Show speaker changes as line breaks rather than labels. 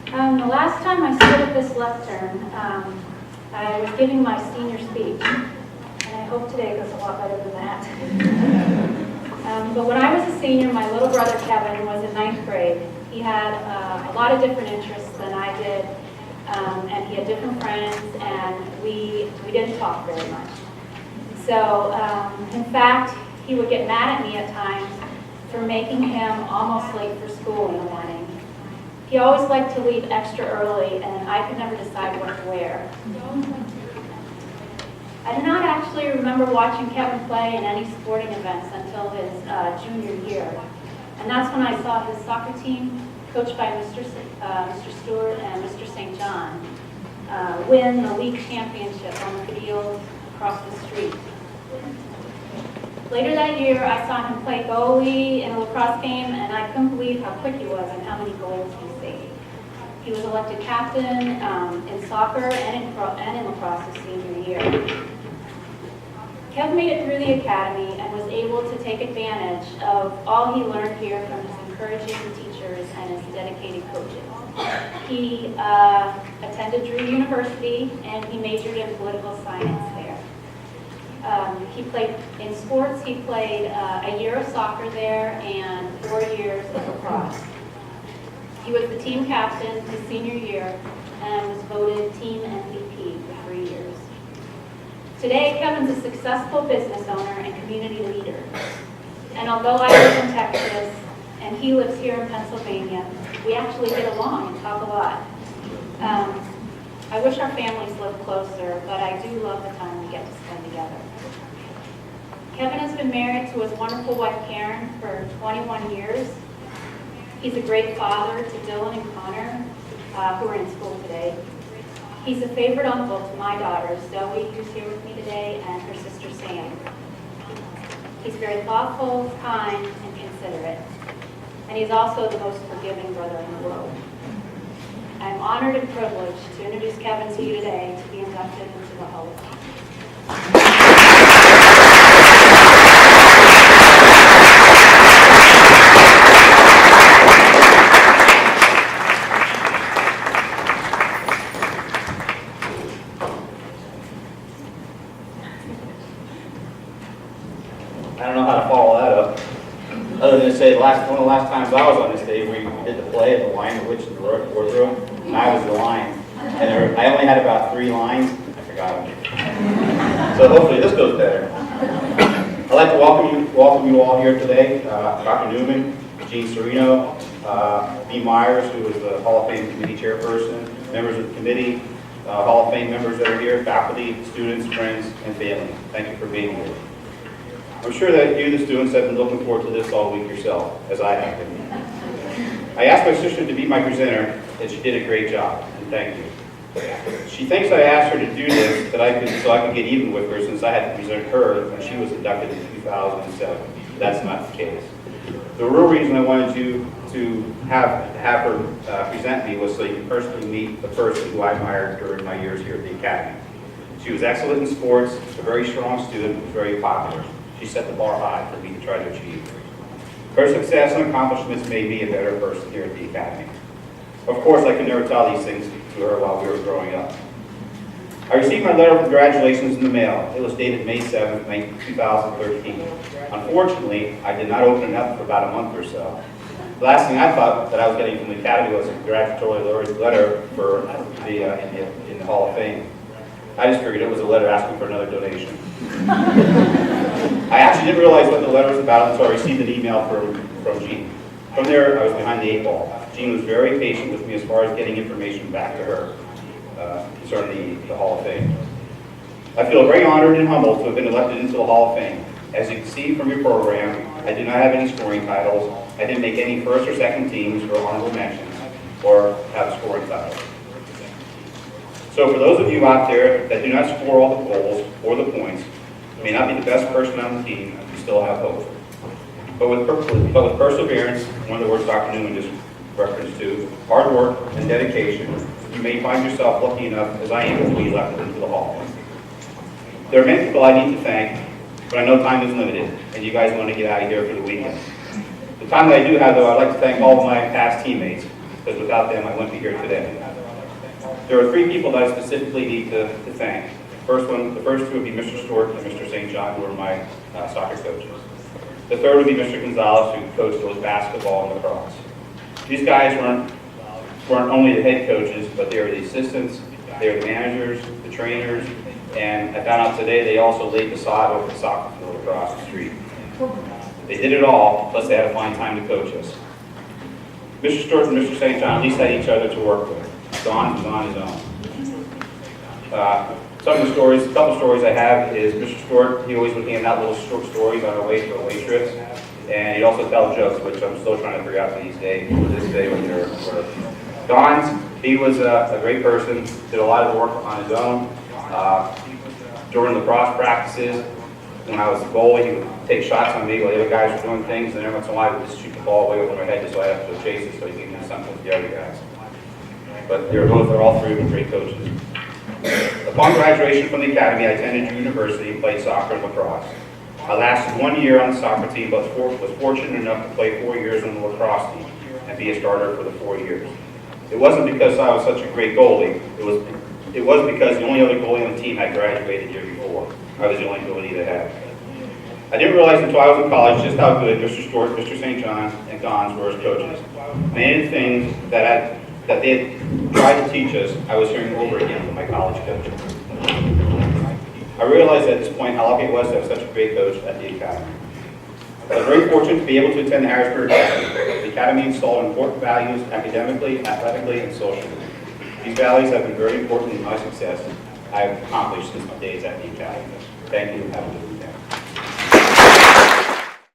The last time I stood at this lectern, I was giving my senior speech, and I hope today goes a lot better than that. But when I was a senior, my little brother Kevin was in 9th grade. He had a lot of different interests than I did, and he had different friends, and we didn't talk very much. So, in fact, he would get mad at me at times for making him almost late for school in the morning. He always liked to leave extra early, and I could never decide what to wear. I do not actually remember watching Kevin play in any sporting events until his junior year. And that's when I saw his soccer team, coached by Mr. Stewart and Mr. St. John, win the league championship on the field across the street. Later that year, I saw him play goalie in a lacrosse game, and I couldn't believe how quick he was and how many goals he saved. He was elected captain in soccer and in lacrosse his senior year. Kev made it through the academy and was able to take advantage of all he learned here from his encouraging teachers and his dedicated coaches. He attended Drew University, and he majored in political science there. He played in sports. He played a year of soccer there and 4 years of lacrosse. He was the team captain his senior year and was voted team MVP for 3 years. Today, Kevin's a successful business owner and community leader. And although I live in Texas and he lives here in Pennsylvania, we actually get along and talk a lot. I wish our families lived closer, but I do love the time we get to spend together. Kevin has been married to his wonderful wife Karen for 21 years. He's a great father to Dylan and Connor, who are in school today. He's a favorite uncle to my daughters, Zoe, who's here with me today, and her sister Sam. He's very thoughtful, kind, and considerate. And he's also the most forgiving brother in the world. I'm honored and privileged to introduce Kevin to you today to be inducted into the Hall of Fame.
I don't know how to follow that up, other than to say one of the last times I was on this stage, we did the play of The Lion, the Witch, and the Wardrobe, and I was the lion. And I only had about 3 lines. I forgot them. So hopefully this goes better. I'd like to welcome you all here today. Dr. Newman, Gene Serino, B. Myers, who is the Hall of Fame Committee Chairperson, members of the committee, Hall of Fame members that are here, faculty, students, friends, and family. Thank you for being here. I'm sure that you, the students, have been looking forward to this all week yourself, as I have been. I asked my sister to be my presenter, and she did a great job, and thank you. She thinks I asked her to do this so I could get even with her, since I had to present her when she was inducted in 2007. That's not the case. The real reason I wanted you to have her present me was so you can personally meet the person who I admired during my years here at the Academy. She was excellent in sports, a very strong student, was very popular. She set the bar high for me to try to achieve. Her success and accomplishments made me a better person here at the Academy. Of course, I could never tell these things to her while we were growing up. I received my letter of congratulations in the mail. It was dated May 7th, 2013. Unfortunately, I did not open it up for about a month or so. The last thing I thought that I was getting from the Academy was a congratulatory letter for in the Hall of Fame. I just figured it was a letter asking for another donation. I actually didn't realize what the letter was about until I received an email from Gene. From there, I was behind the 8 ball. Gene was very patient with me as far as getting information back to her concerning the Hall of Fame. I feel very honored and humbled to have been elected into the Hall of Fame. As you can see from your program, I do not have any scoring titles. I didn't make any first or second teams or honorable mentions or have a scoring title. So for those of you out there that do not score all the goals or the points, may not be the best person on the team, you still have hope. But with perseverance, one of the words Dr. Newman just referenced to, hard work and dedication, you may find yourself lucky enough, as I am, to be elected into the Hall. There are many people I need to thank, but I know time is limited, and you guys want to get out of here for the weekend. The time that I do have, though, I'd like to thank all of my past teammates. because without them, I wouldn't be here today. There are three people that I specifically need to thank. The first two would be Mr. Stewart and Mr. St. John, who are my soccer coaches. The third would be Mr. Gonzalez, who coached both basketball and lacrosse. These guys weren't only the head coaches, but they were the assistants, they were the managers, the trainers, and I found out today they also laid the sod over the soccer field across the street. They did it all, plus they had to find time to coach us. Mr. Stewart and Mr. St. John at least had each other to work with. Don was on his own. A couple stories I have is Mr. Stewart, he always would hand out little short stories on our way to away trips, and he'd also tell jokes, which I'm still trying to figure out to this day when they're Don's, he was a great person, did a lot of work on his own. During lacrosse practices, when I was the goalie, he would take shots on me while the other guys were doing things, and every once in a while he would just shoot the ball way over my head just so I have to go chase it so he can do something with the other guys. But they're all three of them great coaches. Upon graduation from the academy, I attended university and played soccer and lacrosse. I lasted 1 year on the soccer team, but was fortunate enough to play 4 years on the lacrosse team and be a starter for the 4 years. It wasn't because I was such a great goalie. It was because the only other goalie on the team had graduated the year before. I was the only goalie they had. I didn't realize until I was in college just how good Mr. Stewart, Mr. St. John, and Gons were as coaches. Many of the things that they had tried to teach us, I was hearing over again from my college coach. I realized at this point how lucky it was to have such a great coach at the academy. I was very fortunate to be able to attend the Harrisburg Academy. The academy installed important values academically, athletically, and socially. These values have been very important in my success I have accomplished since my days at the academy. Thank you. Have a good week.